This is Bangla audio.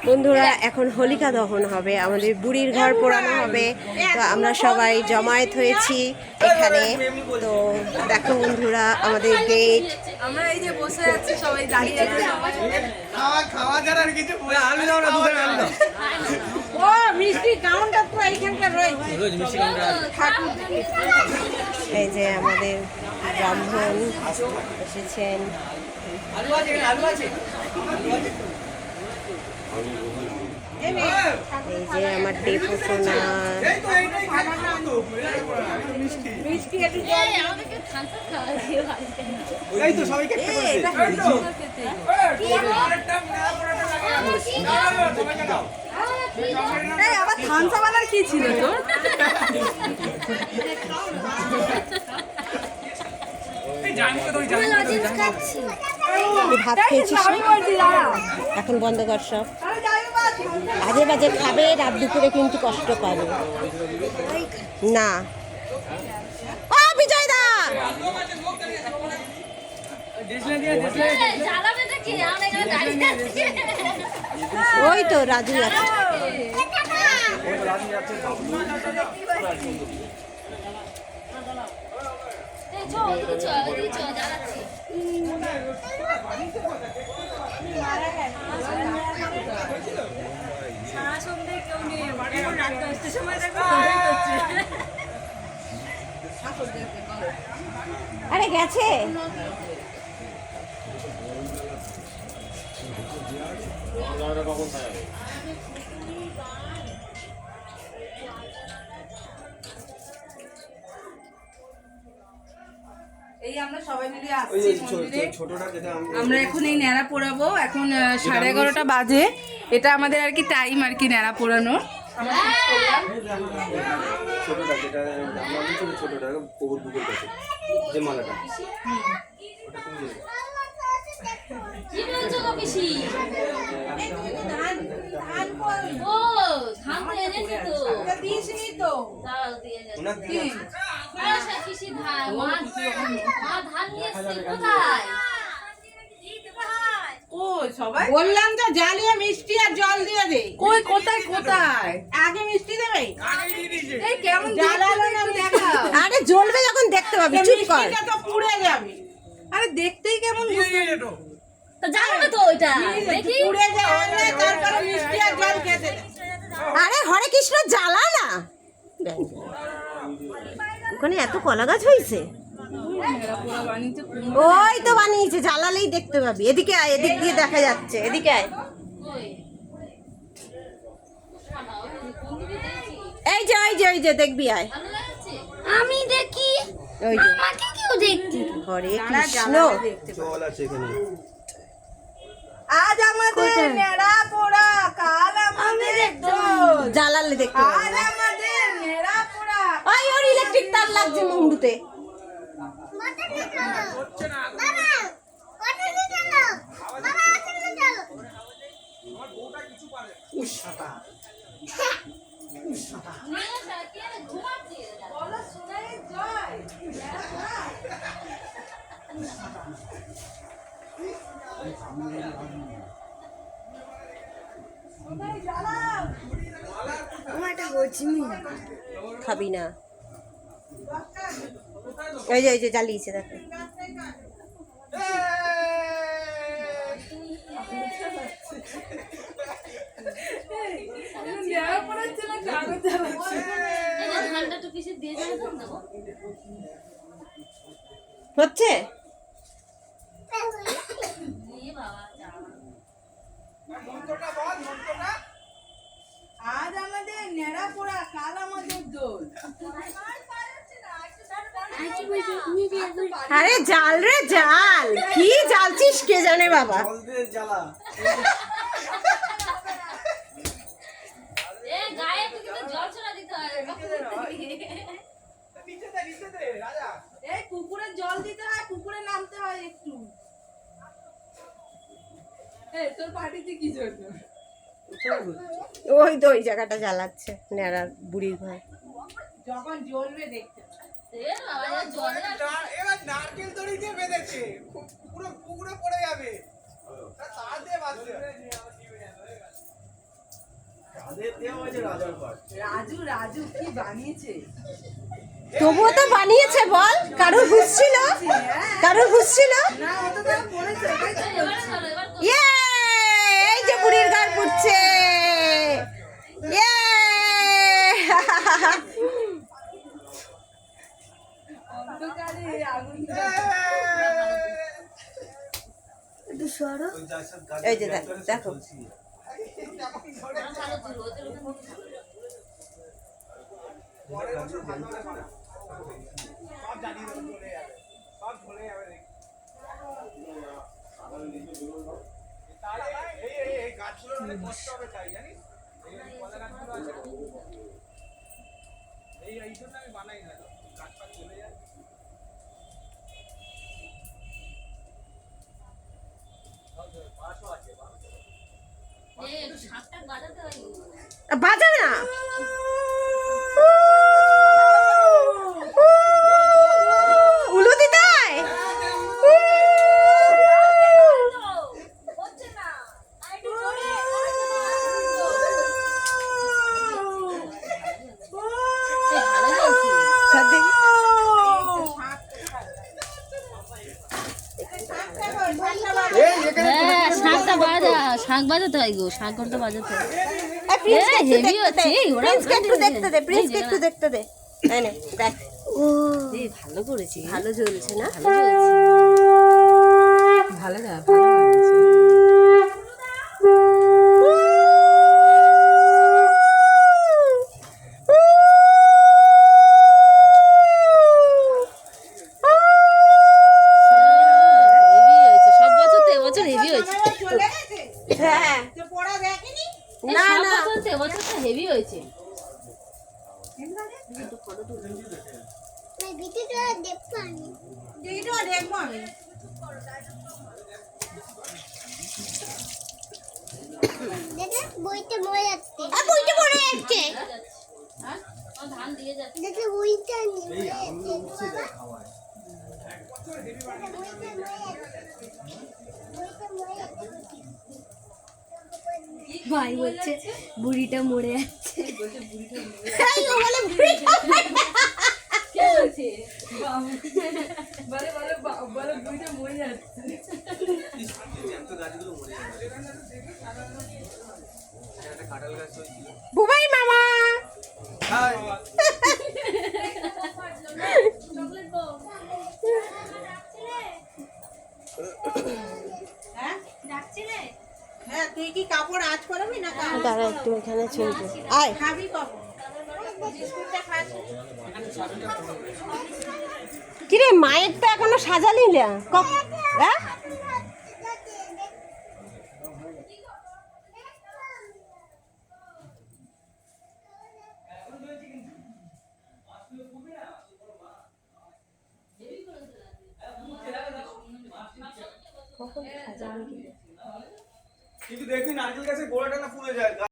বন্ধুরা এখন হোলিকা দহন হবে, আমাদের বুড়ির ঘর পোড়ানো হবে। তো আমরা সবাই জমায়েত হয়েছি এখানে। তো দেখো বন্ধুরা আমাদের গেট, আমরা এই যে বসে আছি সবাই দাঁড়িয়ে আছি। খাওয়া যারা আর কিছু আলু দাও না, দুটো আলু দাও। ও মিষ্টি কাউন্টার তো এইখানকার রয়েছে। রোজ মিষ্টি কাউন্টার এই যে আমাদের ব্রাহ্মণ এসেছেন। আলু আছে, আলু আছে। এই যে আমার টেপু সোনা, এই তো এইটাই খাওয়া তো মিষ্টি। মিষ্টি একটু আমাদেরকে খাঁচা খাওয়া দিয়ে বাড়িতে এই তো সবাইকে একটা করে দে। এই তো আরেকটা না পড়াটা লাগে না, সবাইকে দাও। এই আবার থানসা বানার কি ছিল তোর? এই জানকে তো জান। তুই ভাত খেয়েছিস না? এখন বন্ধ কর সব, বাজে বাজে খাবে, রাত দুপুরে কিন্তু কষ্ট পাবে না। ও বিজয় দা, জ্বালাবে নাকি? আমরা এখানে দাঁড়িয়ে আছি। ওই তো রাজু আছে। এই চো, ওদিকে চো, ওদিকে চো, জ্বালাচ্ছি। সারা সন্ধ্যায় কেউ নেই, এখন রাত 10টার সময় দেখো দৌড়ই করছে। আরে গেছে। এই আমরা সবাই মিলে আসছি মন্দিরে। আমরা এখন এই ন্যাড়া পোড়াবো। এখন 11:30 বাজে। এটা আমাদের আর কি টাইম আর কি ন্যাড়া পোড়ানোর। ছোটটা যেটা আমরা ছোট ছোটটা বহুত দুপুর কাছে যে মালাটা কি বলছো গো পিসি? ও, ধান তো এনেছি তো। দিসনি তো। দাও দিয়ে যাচ্ছি। ওনার দিকে আছে। আচ্ছা, পিসি ধান, মা ধান নিয়ে এসছে কোথায়? ও সবাই বললাম তো জ্বালিয়ে মিষ্টি আর জল দিয়ে দে। কই কোথায় কোথায়? আগে মিষ্টি দেবে। এই কেমন জ্বালালো না দেখাও। আরে জ্বলবে যখন দেখতে পাবি, চুপ কর। মিষ্টিটা তো পুড়ে যাবে। আরে দেখতেই কেমন তো জ্বালাবে তো ওইটা। দেখি। পুড়ে যাবে, তারপরে মিষ্টি আর জল খেতে দে। আরে হরে কৃষ্ণ জ্বালা না, ওখানে এত কলা গাছ হয়েছে। ওই তো বানিয়েছে, জ্বালালেই দেখতে পাবি। এদিকে আয়, এদিক দিয়ে দেখা যাচ্ছে, এদিকে আয়। এই যে ওই যে ওই যে দেখবি, আয়। আমি দেখি। ওই যে আমাকে কেউ দেখতে। হরে কৃষ্ণ। জল আছে এখানে। আজ আমাদের নেড়া পোড়া, কাল আমাদের দোল। জ্বালালে দেখতে আজ পাবি। আমাদের নেড়া পোড়া। ওই ওর ইলেকট্রিক তার লাগছে মুন্ডুতে। খাবি না? ওই যে ওই যে জ্বালিয়েছে, দেখো। নেড়া পোড়া ছিল কাগজ জ্বালাচ্ছে। এই যে ধানটা তো পিসি দিয়ে যাবে তো না গো? হচ্ছে এ বাবা, জ্বালা। আজ আমাদের নেড়া পোড়া, কাল আমাদের দোল। আরে জাল রে জাল, কি জ্বালছিস কে জানে বাবা। জল দিয়ে জ্বালা। এ গায়ে তো কিন্তু জল ছড়া দিতে হয়। নিচে দে রাজা। এই পুকুরে জল দিতে হয়, পুকুরে নামতে হয় একটু। এই তোর পার্টিতে কি জন্য? ওই তো ওই জায়গাটা জ্বালাচ্ছে, নেড়ার বুড়ির ঘর। যখন জ্বলবে দেখতে। এ বাবা, জলে এবার নারকেল দড়ি দিয়ে বেঁধেছে, পুরো পুকুরে পড়ে যাবে। রাজু রাজু কি বানিয়েছে? তবুও তো বানিয়েছে বল, কারোর হুঁশ ছিল, কারোর হুঁশ ছিল। না ও তো তার পড়েছে, এটাই তো বলছি। ইয়ে, এই যে বুড়ির গাল পুড়ছে। ইয়ে অন্ধকারে আগুন এই যে দেখো বাজাবে না। উলু দিদাই হ্যাঁ শাঁখটা বাজা, শাঁখ বাজাতে হয় গো, শাঁখ ঘন্টা বাজাতে হয়। হেভি হচ্ছে ওরা। প্রিন্সকে একটু দেখতে দে, প্রিন্সকে একটু দেখতে দে। এই নে দেখ, ভালো করেছি, ভালো জ্বলছে না? ভালো করেছি। ভালো না, ভালো বানিয়েছে। হেভি হয়েছে, সব বছর তো এবছর হেভি হয়েছে। হ্যাঁ না না, সব বছর তো এবছর তো হেভি হয়েছে। বইতে মরে যাচ্ছে বইটা পড়ে যাচ্ছে। হ্যাঁ আমার ধান দিয়ে যাচ্ছে। দেখে বইটা নিয়ে ভাই বলছে বুড়িটা মরে যাচ্ছে। এই ও বলে বুড়িটা কে বলছে? বলে বলে বলে দুইটা মরে যাচ্ছে। বুবাই মামা। হ্যাঁ তুই কি কাপড় আজ করবি না দাঁড়া একটু এখানে চলবে। আয় খাবি কখন? বিস্কুটটা খাস? কিরে মায়ের তো এখনো সাজালি না। হ্যাঁ কিন্তু দেখবি নারকেল গাছের গোড়াটা না পুড়ে যায়।